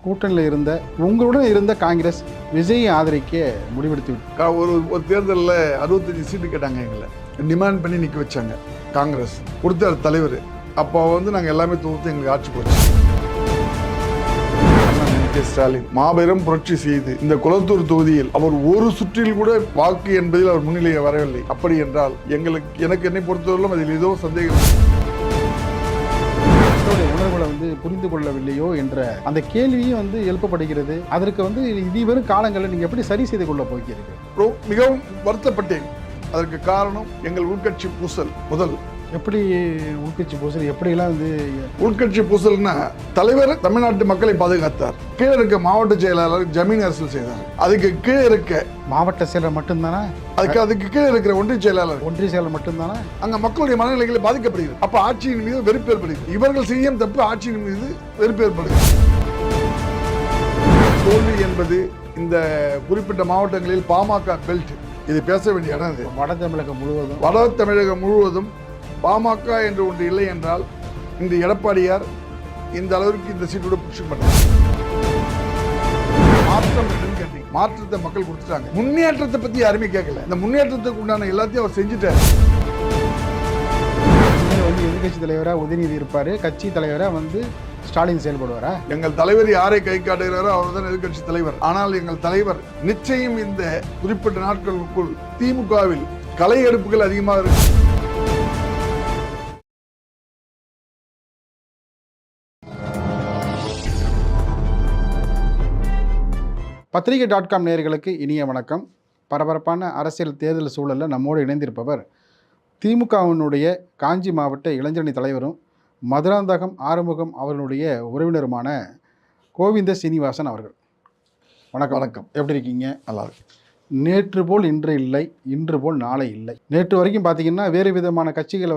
கூட்டணியில் இருந்த உங்களுடன் இருந்த காங்கிரஸ் விஜயை ஆதரிக்க முடிவெடுத்து விட்டு ஒரு தேர்தலில் 65 சீட்டு கேட்டாங்க. எங்களை டிமாண்ட் பண்ணி நிற்க வச்சாங்க. காங்கிரஸ் கொடுத்த தலைவர். அப்போ நாங்கள் எல்லாமே தொகுத்து எங்களுக்கு ஆட்சி போச்சு. ஸ்டாலின் மாபெரும் புரட்சி செய்து இந்த குளத்தூர் தொகுதியில் அவர் ஒரு சுற்றில் கூட வாக்கு என்பதில் அவர் முன்னிலையை வரவில்லை. அப்படி என்றால் எனக்கு என்னை பொறுத்தவரையிலும் அதில் ஏதோ சந்தேகம். உணர்வுகளை புரிந்து கொள்ளவில்லையோ என்ற அந்த கேள்வியும் எழுப்பப்படுகிறது. அதற்கு இதுவரும் காலங்களில் நீங்க எப்படி சரி செய்து கொள்ள போகிறீர்கள்? மிகவும் வருத்தப்பட்டேன். அதற்கு காரணம் எங்கள் உள்கட்சி பூசல். முதல் எப்படி உள்கட்சி பூசல் எப்படியெல்லாம் உள்கட்சி பூசல்னா தலைவர் தமிழ்நாட்டு மக்களை பாதுகாத்தார். கீழே இருக்க மாவட்ட செயலாளர் ஜமீன் அரசியல் செய்தார். அதுக்கு கீழே இருக்க மாவட்ட செயலர் மட்டும்தானே, அதுக்கு கீழே இருக்கிற ஒன்றிய செயலாளர் மட்டும்தானே அங்க மக்களுடைய மனநிலைகளை பாதிக்கப்படுகிறது. அப்ப ஆட்சியின் மீது வெறுப்பு ஏற்படுகிறது. இவர்கள் செய்யும் தப்பு ஆட்சியின் மீது வெறுப்பு ஏற்படுகிறது. தோல்வி என்பது இந்த குறிப்பிட்ட மாவட்டங்களில் பாமக பெல்ட். இது பேச வேண்டிய இடம். இது வட தமிழகம் முழுவதும் பாமக என்று ஒன்று இல்லை என்றால் இந்த எடப்பாடியார் இந்த அளவிற்கு இந்த சீட்டோட புஷ் பண்ணார். மாற்றம் என்னன்னு கேட்டீங்க. மாற்றத்தை மக்கள் கொடுத்துட்டாங்க. முன்னேற்றத்தை பத்தி யாருமே கேட்கல. இந்த முன்னேற்றத்துக்கு உண்டான எல்லாத்தையும் அவர் செஞ்சுட்டார். எதிர்கட்சி தலைவரா உதயநிதி இருப்பாரு, கட்சி தலைவரா ஸ்டாலின் செயல்படுவாரா? எங்கள் தலைவர் யாரை கை காட்டுகிறாரோ அவர் தான் எதிர்கட்சி தலைவர். ஆனால் எங்கள் தலைவர் நிச்சயம் இந்த குறிப்பிட்ட நாட்களுக்குள் திமுகவில் களை எடுப்புகள் அதிகமாக இருக்கு. பத்திரிகை.com நேயர்களுக்கு இனிய வணக்கம். பரபரப்பான அரசியல் தேர்தல் சூழலில் நம்மோடு இணைந்திருப்பவர் திமுகவினுடைய காஞ்சி மாவட்ட இளைஞரணி தலைவரும் மதுராந்தகம் ஆறுமுகம் அவர்களுடைய உறவினருமான கோவிந்த சீனிவாசன் அவர்கள். வணக்கம். வணக்கம். எப்படி இருக்கீங்க? நல்லா இருக்கு. நேற்று போல் இன்று இல்லை, இன்று போல் நாளை இல்லை. நேற்று வரைக்கும் பார்த்தீங்கன்னா வேறு விதமான கட்சிகளை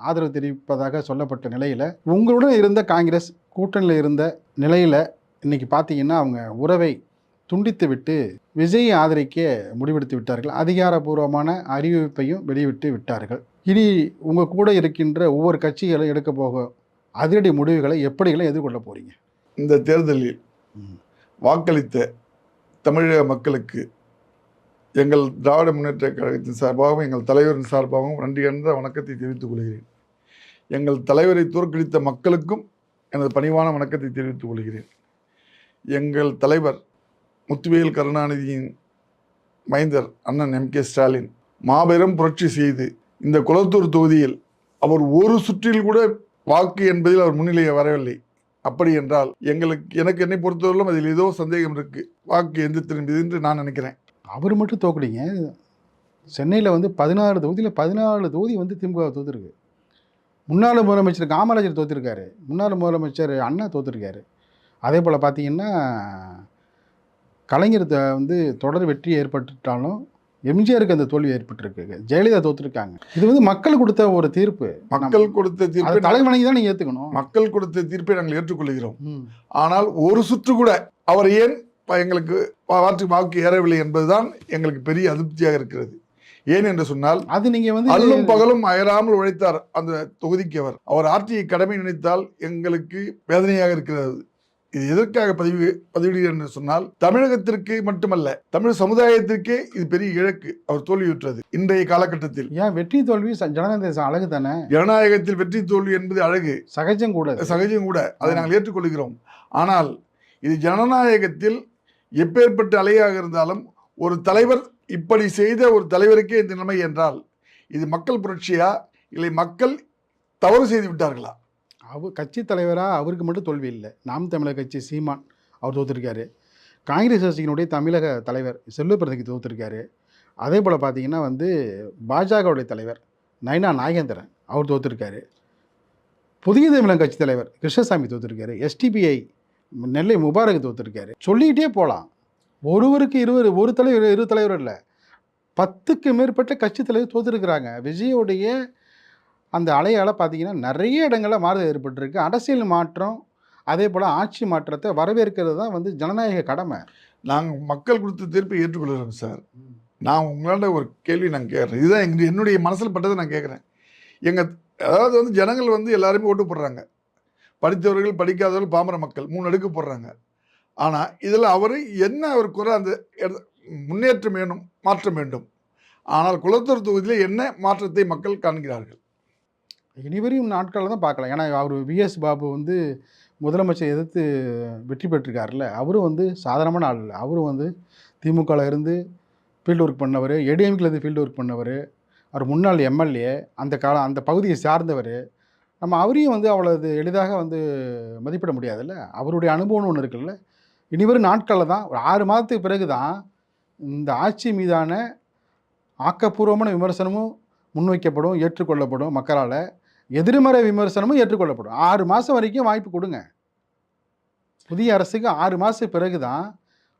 ஆதரவு தெரிவிப்பதாக சொல்லப்பட்ட நிலையில் உங்களுடன் இருந்த காங்கிரஸ் கூட்டணியில் இருந்த நிலையில் இன்னைக்கு பார்த்தீங்கன்னா அவங்க உறவை துண்டித்து விட்டு விஜயை ஆதரிக்க முடிவெடுத்து விட்டார்கள். அதிகாரப்பூர்வமான அறிவிப்பையும் வெளியிட்டு விட்டார்கள். இனி உங்கள் கூட இருக்கின்ற ஒவ்வொரு கட்சிகளும் எடுக்க போக அதிரடி முடிவுகளை எப்படியெல்லாம் எதிர்கொள்ள போறீங்க? இந்த தேர்தலில் வாக்களித்த தமிழக மக்களுக்கு எங்கள் திராவிட முன்னேற்ற கழகத்தின் சார்பாகவும் எங்கள் தலைவரின் சார்பாகவும் நன்றி கலந்த வணக்கத்தை தெரிவித்துக் கொள்கிறேன். எங்கள் தலைவரை தோற்கடித்த மக்களுக்கும் எனது பணிவான வணக்கத்தை தெரிவித்துக் கொள்கிறேன். எங்கள் தலைவர் முத்துவேல் கருணாநிதியின் மைந்தர் அண்ணன் MK ஸ்டாலின் மாபெரும் புரட்சி செய்து இந்த குளத்தூர் தொகுதியில் அவர் ஒரு சுற்றில் கூட வாக்கு என்பதில் அவர் முன்னிலையை வரவில்லை. அப்படி என்றால் எனக்கு என்னை பொறுத்தவரையிலும் அதில் ஏதோ சந்தேகம் இருக்கு. வாக்கு எந்த திரும்பியது என்று நான் நினைக்கிறேன். அவர் மட்டும் தோக்கடிங்க. சென்னையில் 16 தொகுதியில் 14 தொகுதி திமுக தோத்துருக்கு. முன்னாள் முதலமைச்சர் காமராஜர் தோத்துருக்காரு. முன்னாள் முதலமைச்சர் அண்ணா தோத்துருக்காரு. அதே போல் பார்த்தீங்கன்னா கலைஞர் தொடர் வெற்றி ஏற்பட்டுட்டாலும் எம்ஜிஆருக்கு அந்த தோல்வி ஏற்பட்டிருக்கு. ஜெயலலிதா தோத்துருக்காங்க. இது மக்கள் கொடுத்த ஒரு தீர்ப்பு. மக்கள் கொடுத்த தீர்ப்பை தலைவணங்கி தான் நீங்கள் ஏற்றுக்கணும். மக்கள் கொடுத்த தீர்ப்பை நாங்கள் ஏற்றுக்கொள்கிறோம். ஆனால் ஒரு சுற்று கூட அவர் ஏன் எங்களுக்கு வாக்கு ஏறவில்லை என்பதுதான் எங்களுக்கு பெரிய அதிருப்தியாக இருக்கிறது. ஏன் என்று சொன்னால் அது நீங்க அல்லும் பகலும் அயராமல் உழைத்தார் அந்த தொகுதிக்கு. அவர் ஆற்றிய கடமை நினைத்தால் எங்களுக்கு வேதனையாக இருக்கிறது. இது எதற்காக பதிவிடுகிறார் என்று சொன்னால் தமிழகத்திற்கு மட்டுமல்ல தமிழ் சமுதாயத்திற்கே இது பெரிய இழக்கு. அவர் தோல்வியுற்றது இன்றைய காலகட்டத்தில். ஏன் வெற்றி தோல்வி ஜனநாயக அழகு தானே. ஜனநாயகத்தில் வெற்றி தோல்வி என்பது அழகு, சகஜம் கூட. அதை நாங்கள் ஏற்றுக்கொள்கிறோம். ஆனால் இது ஜனநாயகத்தில் எப்பேற்பட்ட அலையாக இருந்தாலும் ஒரு தலைவர் இப்படி செய்த ஒரு தலைவருக்கே இந்த நிலைமை என்றால் இது மக்கள் புரட்சியா இல்லை மக்கள் தவறு செய்து விட்டார்களா? கட்சி தலைவராக அவருக்கு மட்டும் தோல்வி இல்லை. நாம் தமிழர் கட்சி சீமான் அவர் தோற்றுருக்காரு. காங்கிரஸ் கட்சியினுடைய தமிழக தலைவர் செல்வப்பிரதிக்கு தோற்றுருக்காரு. அதே போல் பார்த்தீங்கன்னா பாஜகவுடைய தலைவர் நயனா நாகேந்திரன் அவர் தோற்றுருக்காரு. புதிய தமிழக கட்சி தலைவர் கிருஷ்ணசாமி தோற்றுருக்காரு. STPI நெல்லை முபாரக் தோற்றுருக்காரு. சொல்லிக்கிட்டே போகலாம். ஒருவருக்கு ஒரு தலைவர் 2 தலைவர் இல்லை, 10க்கு மேற்பட்ட கட்சி தலைவர் தோற்றுருக்குறாங்க. விஜயோடைய அந்த அலையால் பார்த்தீங்கன்னா நிறைய இடங்களில் மாறுதல் ஏற்பட்டிருக்கு. அரசியல் மாற்றம் அதே போல் ஆட்சி மாற்றத்தை வரவேற்கிறது தான் ஜனநாயக கடமை. நாங்கள் மக்கள் கொடுத்த தீர்ப்பை ஏற்றுக்கொள்கிறோம் சார். நான் உங்களாண்ட ஒரு கேள்வி நான் கேட்குறேன். இதுதான் என்னுடைய மனசில் பட்டதை நான் கேட்குறேன். அதாவது ஜனங்கள் எல்லாருமே ஓட்டு போடுறாங்க. படித்தவர்கள் படிக்காதவர்கள் பாமர மக்கள் 3 அடுக்கு போடுறாங்க. ஆனால் இதில் அவர் என்ன அவர் குறை அந்த முன்னேற்றம் வேணும், மாற்றம் வேண்டும். ஆனால் குளத்தூர் தொகுதியில் என்ன மாற்றத்தை மக்கள் காண்கிறார்கள்? இனிவரையும் நாட்களில் தான் பார்க்கலாம். ஏன்னா அவர் விஎஸ் பாபு வந்து முதலமைச்சர் எதிர்த்து வெற்றி பெற்றிருக்காருல்ல, அவரும் வந்து சாதாரணமான ஆள் இல்லை. அவரும் வந்து திமுகவில் இருந்து ஃபீல்டு ஒர்க் பண்ணவர், ஏடிஎம்கிலேருந்து ஃபீல்டு ஒர்க் பண்ணவர், அவர் முன்னாள் எம்எல்ஏ, அந்த பகுதியை சார்ந்தவர். நம்ம அவரையும் வந்து அவ்வளவு எளிதாக வந்து மதிப்பிட முடியாதுல்ல. அவருடைய அனுபவம்னு ஒன்று இருக்குல்ல. இனிவரும் நாட்களில் தான் ஒரு 6 மாதத்துக்கு பிறகு தான் இந்த ஆட்சி மீதான ஆக்கப்பூர்வமான விமர்சனமும் முன்வைக்கப்படும், ஏற்றுக்கொள்ளப்படும் மக்களால். எதிர்மறை விமர்சனமும் ஏற்றுக்கொள்ளப்படும். 6 மாதம் வரைக்கும் வாய்ப்பு கொடுங்க. புதிய அரசுக்கு 6 மாதத்துக்கு பிறகு தான்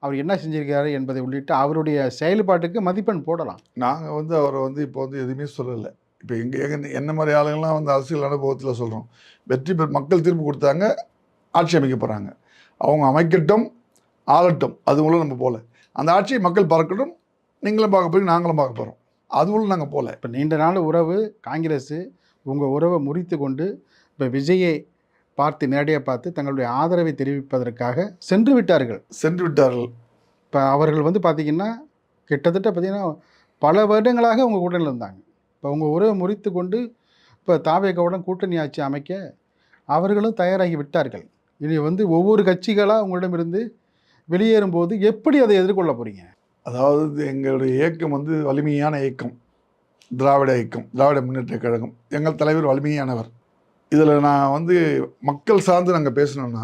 அவர் என்ன செஞ்சிருக்காரு என்பதை உள்ளிட்டு அவருடைய செயல்பாட்டுக்கு மதிப்பெண் போடலாம். நாங்கள் வந்து அவரை வந்து இப்போ வந்து எதுவுமே சொல்லலை. இப்போ என்ன மாதிரி ஆளுங்கள்லாம் வந்து அரசியல் அனுபவத்தில் சொல்கிறோம். வெற்றி பெற்று மக்கள் தீர்ப்பு கொடுத்தாங்க, ஆட்சி அமைக்க போகிறாங்க. அவங்க அமைக்கட்டும், ஆளட்டும், அதுக்குள்ளே நம்ம போகல. அந்த ஆட்சியை மக்கள் பார்க்கட்டும், நீங்களும் பார்க்க போய் நாங்களும் பார்க்க போகிறோம். அதுக்குள்ளே நாங்கள் போகல. இப்போ நீண்ட நாள் உறவு காங்கிரஸ் உங்கள் உறவை முறித்து கொண்டு இப்போ விஜயை நேரடியாக பார்த்து தங்களுடைய ஆதரவை தெரிவிப்பதற்காக சென்று விட்டார்கள். இப்போ அவர்கள் வந்து பார்த்திங்கன்னா கிட்டத்தட்ட பார்த்திங்கன்னா பல வருடங்களாக உங்கள் கூட்டணியில் இருந்தாங்க. இப்போ உங்கள் உறவை முறித்து கொண்டு இப்போ தாவேகாவுடன் கூட்டணி ஆட்சி அமைக்க அவர்களும் தயாராகி விட்டார்கள். இனி வந்து ஒவ்வொரு கட்சிகளாக உங்களிடமிருந்து வெளியேறும்போது எப்படி அதை எதிர்கொள்ள போகிறீங்க? அதாவது எங்களுடைய இயக்கம் வந்து வலிமையான இயக்கம், திராவிட இயக்கம், திராவிட முன்னேற்ற கழகம். எங்கள் தலைவர் வலிமையானவர். இதில் நான் வந்து மக்கள் சார்ந்து நாங்கள் பேசணும்னா,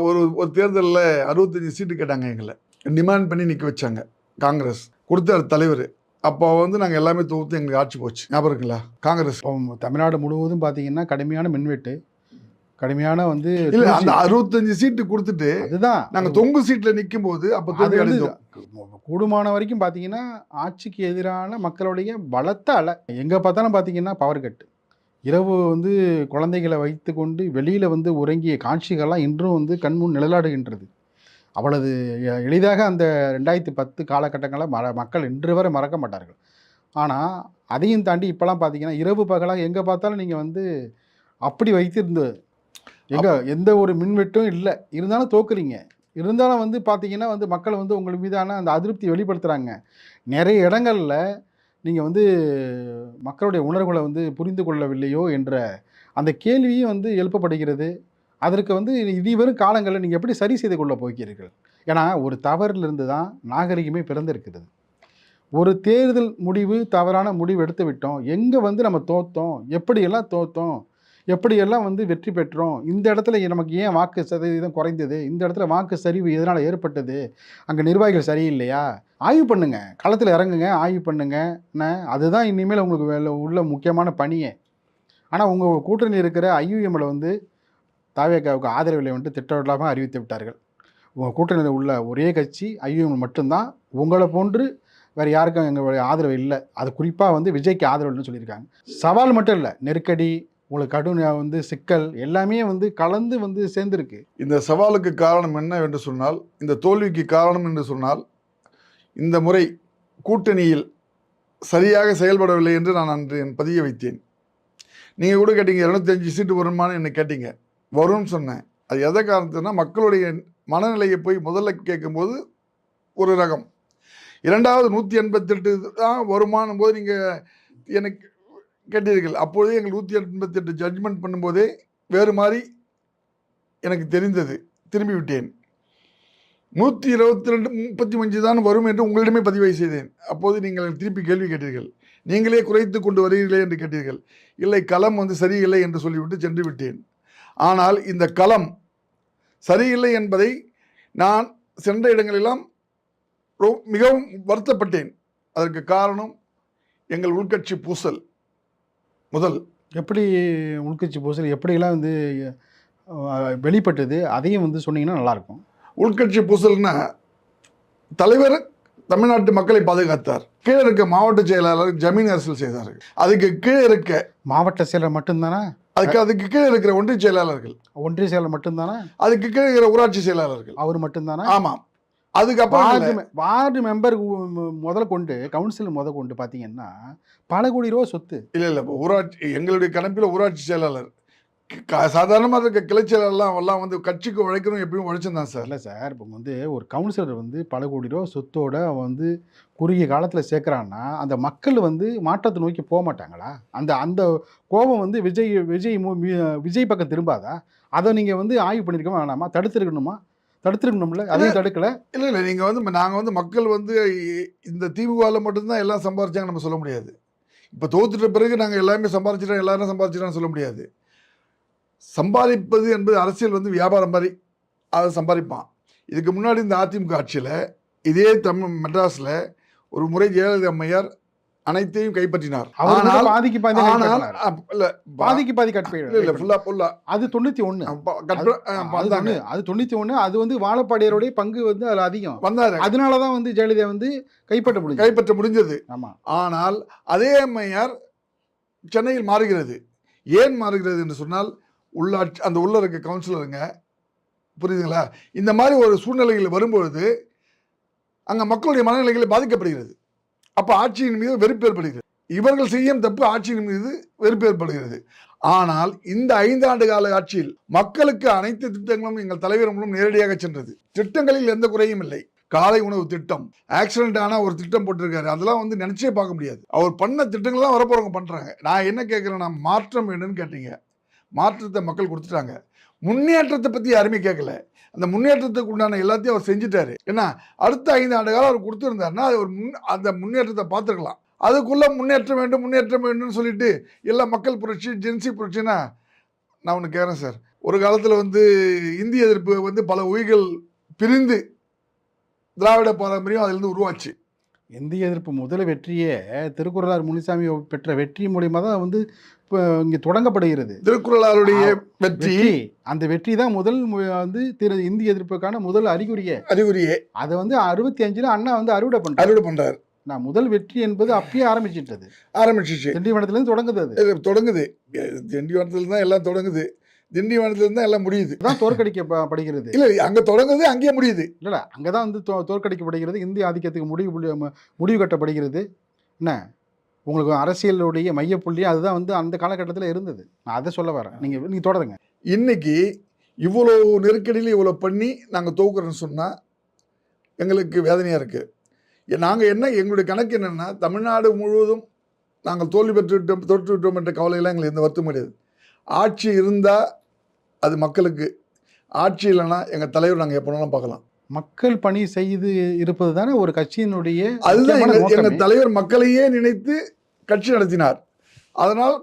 ஒரு தேர்தலில் 65 சீட்டு கேட்டாங்க, எங்களை டிமாண்ட் பண்ணி நிற்க வச்சாங்க. காங்கிரஸ் கொடுத்த தலைவர். அப்போ வந்து நாங்கள் எல்லாமே தொகுத்து எங்களுக்கு ஆட்சி போச்சு. ஞாபகம் இருக்குங்களா? காங்கிரஸ் தமிழ்நாடு முழுவதும் பார்த்தீங்கன்னா கடுமையான மின்வெட்டு, கடுமையான வந்து இல்லை, அந்த 65 சீட்டு கொடுத்துட்டு அதுதான் நாங்கள் தொங்கு சீட்டில் நிற்கும் போது அப்போ தோல்வி அடைந்தோம். கூடுமான வரைக்கும் பார்த்தீங்கன்னா ஆட்சிக்கு எதிரான மக்களுடைய பலத்த அலை. எங்கே பார்த்தாலும் பார்த்தீங்கன்னா பவர் கட்டு. இரவு வந்து குழந்தைகளை வைத்து கொண்டு வெளியில் வந்து உறங்கிய காட்சிகள்லாம் இன்றும் வந்து கண்முன் நிழலாடுகின்றது. அவ்வளவு எளிதாக அந்த 2010 காலகட்டங்களை மக்கள் இன்று வரை மறக்க மாட்டார்கள். ஆனால் அதையும் தாண்டி இப்போலாம் பார்த்தீங்கன்னா இரவு பகலாக எங்கே பார்த்தாலும் நீங்கள் வந்து அப்படி வைத்திருந்து எந்த ஒரு மின்வெட்டும் இல்லை, இருந்தாலும் தோக்குறீங்க. இருந்தாலும் வந்து பார்த்தீங்கன்னா வந்து மக்கள் வந்து உங்கள் மீதான அந்த அதிருப்தி வெளிப்படுத்துகிறாங்க. நிறைய இடங்களில் நீங்கள் வந்து மக்களுடைய உணர்வுகளை வந்து புரிந்து கொள்ளவில்லையோ என்ற அந்த கேள்வியும் வந்து எழுப்பப்படுகிறது. அதற்கு வந்து இனி வரும் காலங்களில் நீங்கள் எப்படி சரி செய்து கொள்ள போகிறீர்கள்? ஏன்னா ஒரு தவறிலிருந்து தான் நாகரிகமே பிறந்திருக்கிறது. ஒரு தேர்தல் முடிவு தவறான முடிவு எடுத்து விட்டோம், எங்கே வந்து நம்ம தோற்றோம், எப்படியெல்லாம் தோற்றோம், எப்படியெல்லாம் வந்து வெற்றி பெற்றோம், இந்த இடத்துல நமக்கு ஏன் வாக்கு சதவீதம் குறைந்தது, இந்த இடத்துல வாக்கு சரிவு எதனால் ஏற்பட்டது, அங்கே நிர்வாகிகள் சரியில்லையா, ஆய்வு பண்ணுங்க, களத்தில் இறங்குங்க, ஆய்வு பண்ணுங்க. அதுதான் இனிமேல் உங்களுக்கு உள்ள முக்கியமான பணியே. ஆனால் உங்கள் கூட்டணி இருக்கிற ஐயுஎம்மில் வந்து தாவேகாவுக்கு ஆதரவில்லை வந்து திட்டவட்டமாக அறிவித்து விட்டார்கள். உங்கள் கூட்டணியில் உள்ள ஒரே கட்சி ஐயுஎம் மட்டும்தான், உங்களை போன்று வேறு யாருக்கும் எங்களுடைய ஆதரவு இல்லை. அது குறிப்பாக வந்து விஜய்க்கு ஆதரவு இல்லைன்னு சொல்லியிருக்காங்க. சவால் மட்டும் இல்லை, நெருக்கடி, உங்களுக்கு கடும் வந்து சிக்கல் எல்லாமே வந்து கலந்து வந்து சேர்ந்துருக்கு. இந்த சவாலுக்கு காரணம் என்ன என்று சொன்னால், இந்த தோல்விக்கு காரணம் என்று சொன்னால், இந்த முறை கூட்டணியில் சரியாக செயல்படவில்லை என்று நான் அன்று என் பதிய வைத்தேன். நீங்கள் கூட கேட்டீங்க 205 சீட்டு வருமானு என்னை கேட்டீங்க. வரும்னு சொன்னேன். அது எதை காரணத்துனா மக்களுடைய மனநிலையை போய் முதல்ல கேட்கும்போது ஒரு ரகம், இரண்டாவது 188 தான் வருமானம் போது நீங்கள் எனக்கு கேட்டீர்கள். அப்போதே எங்கள் 188 ஜட்ஜ்மெண்ட் பண்ணும்போதே வேறு மாதிரி எனக்கு தெரிந்தது. திரும்பி விட்டேன். 122 35 தான் வரும் என்று உங்களிடமே பதிவை செய்தேன். அப்போது நீங்கள் திருப்பி கேள்வி கேட்டீர்கள். நீங்களே குறைத்து கொண்டு வருகிறீர்களே என்று கேட்டீர்கள். இல்லை, களம் வந்து சரியில்லை என்று சொல்லிவிட்டு சென்று விட்டேன். ஆனால் இந்த களம் சரியில்லை என்பதை நான் சென்ற இடங்களெல்லாம் மிகவும் வருத்தப்பட்டேன். அதற்கு காரணம் எங்கள் உள்கட்சி பூசல். முதல் எப்படி உள்கட்சி பூசல் எப்படியெல்லாம் வந்து வெளிப்பட்டது, அதையும் வந்து சொன்னீங்கன்னா நல்லாயிருக்கும். உள்கட்சி பூசல்னா, தலைவர் தமிழ்நாட்டு மக்களை பாதுகாத்தார். கீழே இருக்க மாவட்ட செயலாளர் ஜமீன் அரசியல் செய்தார்கள். அதுக்கு கீழே இருக்க மாவட்ட செயலர் மட்டும்தானா, அதுக்கு கீழே இருக்கிற ஒன்றிய செயலாளர்கள், ஒன்றிய செயலர் மட்டும்தானா, அதுக்கு கீழே இருக்கிற ஊராட்சி செயலாளர்கள், அவர் மட்டும்தானா? ஆமாம். அதுக்கப்புறம் வார்டு மெம்பர் முதல் கொண்டு கவுன்சிலர் முதல் கொண்டு பார்த்தீங்கன்னா பல கோடி ரூபா சொத்து. இல்லை ஊராட்சி, எங்களுடைய கணக்கில் ஊராட்சி செயலாளர் சாதாரணமாக இருக்க கிளைச்சலெல்லாம் எல்லாம் வந்து கட்சிக்கு உழைக்கணும் எப்பயும் உழைச்சிருந்தான் சார். இல்லை சார், இப்போ வந்து ஒரு கவுன்சிலர் வந்து பல கோடி ரூபா சொத்தோட அவன் வந்து குறுகிய காலத்தில் சேர்க்குறான்னா அந்த மக்கள் வந்து மாற்றத்தை நோக்கி போக மாட்டாங்களா? அந்த அந்த கோபம் வந்து விஜய் விஜய் விஜய் பக்கம் திரும்பாதா? அதை நீங்கள் வந்து ஆய்வு பண்ணியிருக்கமா வேணாமா? தடுத்துருக்கணும்ல, அதையும் தடுக்கலை. இல்லை இல்லை, நீங்கள் வந்து நாங்கள் வந்து மக்கள் வந்து இந்த திமுகவில் மட்டும்தான் எல்லாம் சம்பாரிச்சாங்க நம்ம சொல்ல முடியாது. இப்போ தோத்துட்ட பிறகு நாங்கள் எல்லாருமே சம்பாரிச்சிட்டோம், எல்லாரும் சம்பாரிச்சிட்டோம்னு சொல்ல முடியாது. சம்பாதிப்பது என்பது அரசியல் வந்து வியாபாரம் மாதிரி அதை சம்பாதிப்பான். இதுக்கு முன்னாடி இந்த அதிமுக ஆட்சியில் இதே மெட்ராஸில் ஒரு முறை ஜெயலலிதா அம்மையார் அனைத்தையும் கைப்பற்றினார். ஆனால் பாதிக்கு பாதி இல்லை பாதிக்கு பாதி கட்பெயர் இல்லை ஃபுல்லாக அது 91 அது 91. அது வந்து வாழப்பாடியருடைய பங்கு வந்து அதில் அதிகம் வந்தார். அதனால தான் வந்து ஜெயலலிதா வந்து கைப்பற்ற முடிஞ்சது. ஆமாம். ஆனால் அதே அம்மையார் சென்னையில் மாறுகிறது. ஏன் மாறுகிறது என்று சொன்னால் உள்ளாட்சி அந்த உள்ள இருக்க கவுன்சிலருங்க, புரியுதுங்களா, இந்த மாதிரி ஒரு சூழ்நிலைகள் வரும்பொழுது அங்கே மக்களுடைய மனநிலைகள் பாதிக்கப்படுகிறது. அப்போ ஆட்சியின் மீது வெறுப்பு ஏற்படுகிறது. இவர்கள் செய்யும் தப்பு ஆட்சியின் மீது வெறுப்பு ஏற்படுகிறது. ஆனால் இந்த 5 ஆண்டு கால ஆட்சியில் மக்களுக்கு அனைத்து திட்டங்களும் எங்கள் தலைவர் மூலம் நேரடியாக சென்றது. திட்டங்களில் எந்த குறையும் இல்லை. காலை உணவு திட்டம், ஆக்சிடென்ட் ஆனால் ஒரு திட்டம் போட்டிருக்காரு, அதெல்லாம் வந்து நினைச்சே பார்க்க முடியாது. அவர் பண்ண திட்டங்கள் தான் வரப்போறவங்க பண்றாங்க. நான் என்ன கேட்கிறேன்னா, மாற்றம் வேணும்னு கேட்டீங்க, மாற்றத்தை மக்கள் கொடுத்துட்டாங்க. முன்னேற்றத்தை பற்றி யாருமே கேட்கல. அந்த முன்னேற்றத்துக்கு உண்டான எல்லாத்தையும் அவர் செஞ்சுட்டாரு. ஏன்னா அடுத்த 5 ஆண்டு காலம் அவர் கொடுத்துருந்தாருன்னா அது அந்த முன்னேற்றத்தை பார்த்துருக்கலாம். அதுக்குள்ள முன்னேற்றம் வேண்டும்னு சொல்லிட்டு எல்லா மக்கள் புரட்சி, ஜென்சி புரட்சின்னா நான் ஒன்று கேட்குறேன் சார். ஒரு காலத்தில் வந்து இந்திய எதிர்ப்பு வந்து பல உயிர்கள் பிரிந்து திராவிட பாரம்பரியம் அதிலிருந்து உருவாச்சு. இந்திய எதிர்ப்பு முதல் வெற்றியே திருக்குறளார் முனிசாமி பெற்ற வெற்றி மூலியமா தான் வந்து இங்கே தொடங்கப்படுகிறது. திருக்குறளாருடைய வெற்றி, அந்த வெற்றி தான் முதல் வந்து இந்திய எதிர்ப்புக்கான முதல் அறிகுறியே. அதை வந்து 65 அண்ணா வந்து அறுவடை பண்றாரு. நான் முதல் வெற்றி என்பது அப்பயே ஆரம்பிச்சிச்சு. திண்டிவனத்திலிருந்து தொடங்குது. திண்டிவனத்துல தான் எல்லாம் தொடங்குது. திண்டிவனத்திலிருந்து தான் எல்லாம் முடியுது. தான் தோற்கடிக்கப்படுகிறது. இல்லை, அங்கே தொடங்குது, அங்கேயே முடியுது. இல்லை, அங்கே தான் வந்து தோற்கடிக்கப்படுகிறது. இந்திய ஆதிக்கத்துக்கு முடிவு கட்டப்படுகிறது. என்ன, உங்களுக்கு அரசியலுடைய மையப்புள்ளி அதுதான் வந்து அந்த காலகட்டத்தில் இருந்தது. நான் அதை சொல்ல வரேன். நீங்கள் தொடருங்க. இன்னைக்கு இவ்வளோ நெருக்கடியில் இவ்வளோ பண்ணி நாங்கள் தோக்குறோன்னு சொன்னால் எங்களுக்கு வேதனையாக இருக்குது. நாங்கள் எங்களுடைய கணக்கு என்னென்னா, தமிழ்நாடு முழுவதும் நாங்கள் தோற்றுவிட்டோம் என்ற கவலையெல்லாம் எங்களுக்கு எந்த வருத்தம் கிடையாது. ஆட்சி இருந்தால் அது மக்களுக்கு, ஆட்சி இல்லைன்னா எங்கள் தலைவர் நாங்கள் எப்போனாலும் பார்க்கலாம். மக்கள் பணி செய்து இருப்பது தானே ஒரு கட்சியினுடைய, அதுதான் எங்கள் தலைவர் மக்களையே நினைத்து கட்சி நடத்தினார். அதனால்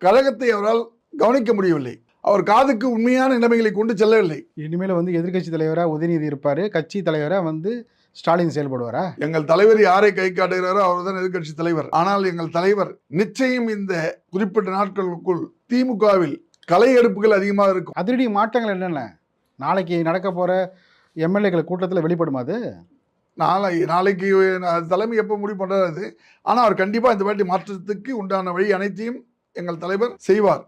கழகத்தை அவரால் கவனிக்க முடியவில்லை. அவர் காதுக்கு உண்மையான நிலைமைகளை கொண்டு செல்லவில்லை. இனிமேல் வந்து எதிர்கட்சி தலைவராக உதயநிதி இருப்பார், கட்சி தலைவராக வந்து ஸ்டாலின் செயல்படுவாரா? எங்கள் தலைவர் யாரை கை காட்டுகிறாரோ அவர் தான் எதிர்கட்சி தலைவர். ஆனால் எங்கள் தலைவர் நிச்சயம் இந்த குறிப்பிட்ட நாட்களுக்குள் திமுகவில் களை எடுப்புகள் அதிகமாக இருக்கும். அதிரடி மாற்றங்கள் என்னென்ன நாளைக்கு நடக்க போகிற எம்எல்ஏக்கள் கூட்டத்தில் வெளிப்படுமா? அது நாளைக்கு தலைமை எப்போ முடிவு பண்ணுறாரு. ஆனால் அவர் கண்டிப்பாக இந்த வாட்டி மாற்றத்துக்கு உண்டான வழி அனைத்தையும் எங்கள் தலைவர் செய்வார்.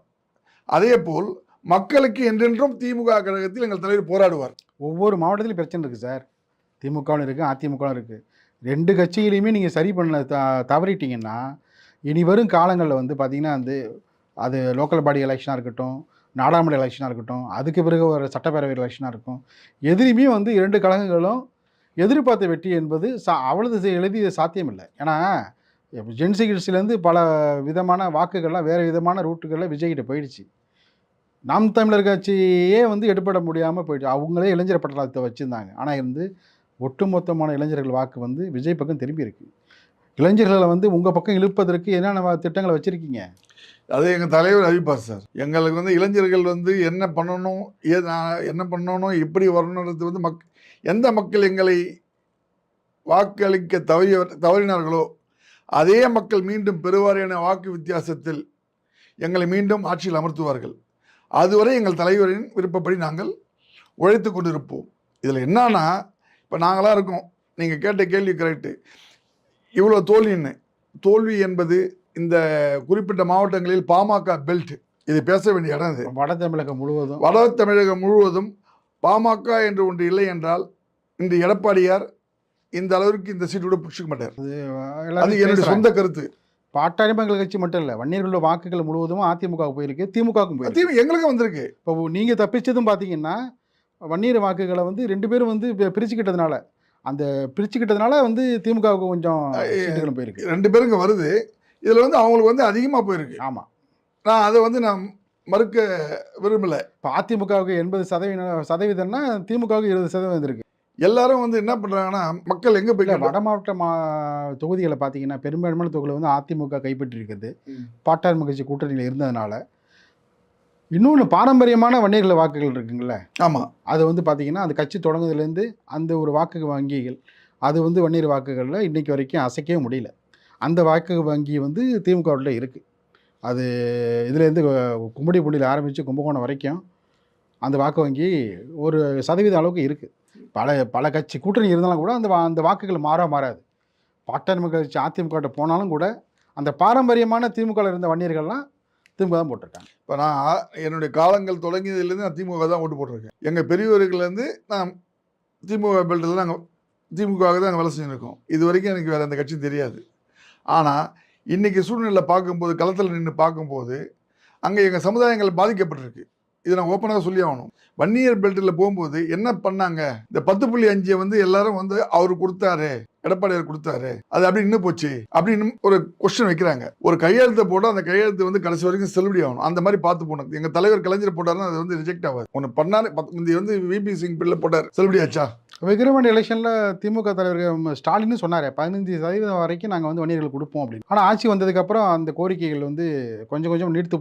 அதே போல் மக்களுக்கு என்றென்றும் திமுக கழகத்தில் எங்கள் தலைவர் போராடுவார். ஒவ்வொரு மாவட்டத்திலும் பிரச்சனை இருக்குது சார். திமுகவும் இருக்குது, அதிமுகவும் இருக்குது. 2 கட்சிகளையுமே நீங்கள் சரி பண்ண தவறிட்டீங்கன்னா இனி வரும் காலங்களில் வந்து பார்த்திங்கன்னா வந்து அது லோக்கல் பாடி எலெக்ஷனாக இருக்கட்டும், நாடாளுமன்ற எலெக்ஷனாக இருக்கட்டும், அதுக்கு பிறகு ஒரு சட்டப்பேரவை எலெக்ஷனாக இருக்கும், எதிரியுமே வந்து 2 கழகங்களும் எதிர்பார்த்த வெற்றி என்பது அவ்வளவு எளிதிய சாத்தியம் இல்லை. ஏன்னா ஜென்சி கிட்ஸ்லேருந்து பல விதமான வாக்குகள்லாம் வேறு விதமான ரூட்டுகளில் விஜய்கிட்ட போயிடுச்சு. நாம் தமிழர் கட்சியே வந்து எடுபட முடியாமல் போயிடுச்சு. அவங்களே இளைஞர் பட்டாளத்தை வச்சுருந்தாங்க. ஆனால் வந்து ஒட்டுமொத்தமான இளைஞர்கள் வாக்கு வந்து விஜய் பக்கம் திரும்பி இருக்கு. இளைஞர்களை வந்து உங்கள் பக்கம் இழுப்பதற்கு என்னென்ன திட்டங்களை வச்சுருக்கீங்க? அது எங்கள் தலைவர் அறிவிப்பார் சார். எங்களுக்கு வந்து இளைஞர்கள் வந்து என்ன பண்ணணும், என்ன பண்ணணும், எப்படி வரணுன்றது வந்து எந்த மக்கள் எங்களை வாக்களிக்க தவறினார்களோ அதே மக்கள் மீண்டும் பெருவாரியான வாக்கு வித்தியாசத்தில் எங்களை மீண்டும் ஆட்சியில் அமர்த்துவார்கள். அதுவரை எங்கள் தலைவரின் விருப்பப்படி நாங்கள் உழைத்து கொண்டிருப்போம். இதில் என்னன்னா, இப்போ நாங்களாம் இருக்கோம், நீங்கள் கேட்ட கேள்வி கரெக்டு. இவ்வளோ தோல்வி என்பது இந்த குறிப்பிட்ட மாவட்டங்களில் பாமக பெல்ட், இது பேச வேண்டிய இடம். இது வட தமிழகம் முழுவதும் பாமக என்று ஒன்று இல்லை என்றால் இன்று எடப்பாடியார் இந்த அளவிற்கு இந்த சீட்டோட பிடிச்சிக்க மாட்டார். அது என்னுடைய சொந்த கருத்து. பாட்டாளி மக்கள் கட்சி மட்டும் இல்லை, வன்னியர்களோட வாக்குகள் முழுவதும் அதிமுகவுக்கு போயிருக்கு, திமுகவுக்கும் போயிருக்கு. எங்களுக்கும் வந்திருக்கு. இப்போ நீங்கள் தப்பிச்சதும் பார்த்தீங்கன்னா வன்னியர் வாக்குகளை வந்து 2 பேரும் வந்து பிரிச்சுக்கிட்டதுனால, அந்த பிரிச்சுக்கிட்டதுனால வந்து திமுகவுக்கு கொஞ்சம் சீட்டுகளும் போயிருக்கு. 2 பேருங்க வருது. இதில் வந்து அவங்களுக்கு வந்து அதிகமாக போயிருக்கு. ஆமாம், நான் அதை வந்து நான் மறுக்க விரும்பலை. இப்போ அதிமுகவுக்கு 80% திமுகவுக்கு 20% இருக்கு. எல்லாரும் வந்து என்ன பண்ணுறாங்கன்னா, மக்கள் எங்கே போய் வட மாவட்ட தொகுதிகளை பார்த்தீங்கன்னா பெரும்பான்மையான தொகுதிகளை வந்து அதிமுக கைப்பற்றிருக்குது. பாட்டாளி மக்கள் கட்சி கூட்டணியில் இருந்ததுனால. இன்னொன்று, பாரம்பரியமான வன்னியர்கள் வாக்குகள் இருக்குங்கள. ஆமாம், அது வந்து பார்த்தீங்கன்னா அந்த கட்சி தொடங்குதுலேருந்து அந்த ஒரு வாக்கு வங்கிகள், அது வந்து வன்னியர் வாக்குகளில் இன்றைக்கி வரைக்கும் அசைக்கவே முடியல. அந்த வாக்கு வங்கி வந்து திமுகவில் இருக்குது. அது இதுலேருந்து கும்படிப்பூண்டியில் ஆரம்பித்து கும்பகோணம் வரைக்கும் அந்த வாக்கு வங்கி ஒரு சதவீத அளவுக்கு இருக்குது. பல கட்சி கூட்டணி இருந்தாலும் கூட அந்த வாக்குகள் மாறாது. பாட்டாளி மக்கள் கட்சி அதிமுக போனாலும் கூட அந்த பாரம்பரியமான திமுகவில் இருந்த வன்னியர்கள்லாம் திமுக தான் போட்டிருக்காங்க. இப்போ நான் என்னுடைய காலங்கள் தொடங்கியதுலேருந்து நான் திமுக தான் ஓட்டு போட்டிருக்கேன். எங்கள் பெரியவர்கள்லேருந்து நான் திமுக பெல்ட்டில் நாங்கள் திமுகவாக தான் நாங்கள் வேலை செஞ்சுருக்கோம். இது வரைக்கும் எனக்கு வேறு அந்த கட்சி தெரியாது. ஆனால் இன்றைக்கி சூழ்நிலை பார்க்கும்போது, களத்தில் நின்று பார்க்கும்போது அங்கே எங்கள் சமுதாயங்கள் பாதிக்கப்பட்டிருக்கு. இதை நான் ஓப்பனாக சொல்லி ஆகணும். வன்னியர் பெல்ட்டில் போகும்போது என்ன பண்ணாங்க, இந்த 10.5 வந்து எல்லாரும் வந்து அவர் கொடுத்தாரு, எடப்பாடியார் கொடுத்தாரு, அது அப்படி இன்னும் போச்சு அப்படின்னு ஒரு கொஸ்டின் வைக்கிறாங்க. ஒரு கையெழுத்தை போட்டால் அந்த கையெழுத்து வந்து கடைசி வரைக்கும் செல்லுபடி ஆகணும். அந்த மாதிரி பார்த்து போனது. எங்கள் தலைவர் கலைஞர் போட்டாருன்னா அது வந்து ரிஜெக்ட் ஆகாது. ஒன்று பண்ணாரு. இந்த வந்து விபி சிங் பிள்ளை போட்டார், செல்லுபடி ஆச்சா? விக்கிரவாண்டி எலெக்ஷனில் திமுக தலைவர் ஸ்டாலின் சொன்னார் 15% வரைக்கும் நாங்கள் வந்து வன்னியர்கள் கொடுப்போம் அப்படின்னு. ஆனால் ஆட்சி வந்ததுக்கப்புறம் அந்த கோரிக்கைகள் வந்து கொஞ்சம் நீர்த்து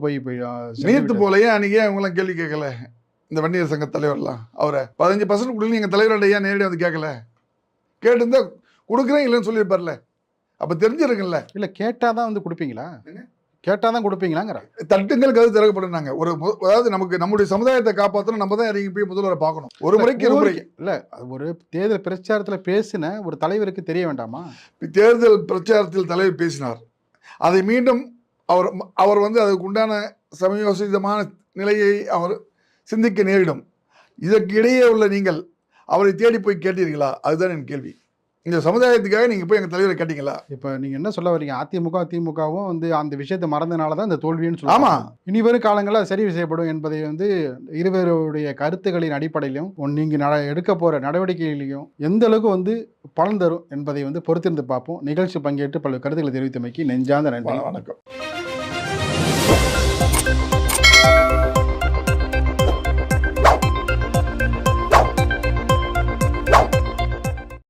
நீர்த்து போலையே. அன்றைக்கே அவங்களாம் கேள்வி கேட்கல. இந்த வன்னியர் சங்க தலைவர்லாம் அவரை 15% கொடுங்க எங்கள் தலைவர்கிட்ட ஏன் நேரடியாக வந்து கேட்கல? கேட்டிருந்தா கொடுக்குறேன் இல்லைன்னு சொல்லியிருப்பார்ல. அப்போ தெரிஞ்சிருக்குல்ல. இல்லை, கேட்டால் தான் வந்து கொடுப்பீங்களா? கேட்டால் தான் கொடுப்பீங்களாங்கிற தட்டுங்கள் கது திறக்கப்படுறாங்க. அதாவது நமக்கு நம்முடைய சமுதாயத்தை காப்பாற்றணும். நம்ம தான் இறங்கி போய் முதல்வரை பார்க்கணும். ஒரு முறைக்கு இல்லை, ஒரு தேர்தல் பிரச்சாரத்தில் பேசின ஒரு தலைவருக்கு தெரிய வேண்டாமா? தேர்தல் பிரச்சாரத்தில் தலைவர் பேசினார். அதை மீண்டும் அவர் வந்து அதுக்கு உண்டான சமயோசிதமான நிலையை அவர் சிந்திக்க நேரிடும். இதற்கு இடையே உள்ள நீங்கள் அவரை தேடி போய் கேட்டீர்களா? அதுதான் என் கேள்வி. இந்த சமுதாயத்துக்காக நீங்கள் போய் எங்கள் தலைவரை கேட்டீங்களா? இப்போ நீங்கள் என்ன சொல்ல வரீங்க? திமுகவும் வந்து அந்த விஷயத்தை மறந்தனால தான் இந்த தோல்வின்னு சொல்லுவாங்க. ஆமாம், இனி வரும் காலங்களில் சரி செய்யப்படும் என்பதை வந்து இருவருடைய கருத்துக்களின் அடிப்படையிலும் நீங்கள் எடுக்க போகிற நடவடிக்கைகளையும் எந்த அளவுக்கு வந்து பலன் தரும் என்பதை வந்து பொறுத்திருந்து பார்ப்போம். நிகழ்ச்சி பங்கேற்று பல கருத்துக்களை தெரிவித்தமைக்கு நெஞ்சார்ந்த நன்றி. வணக்கம்.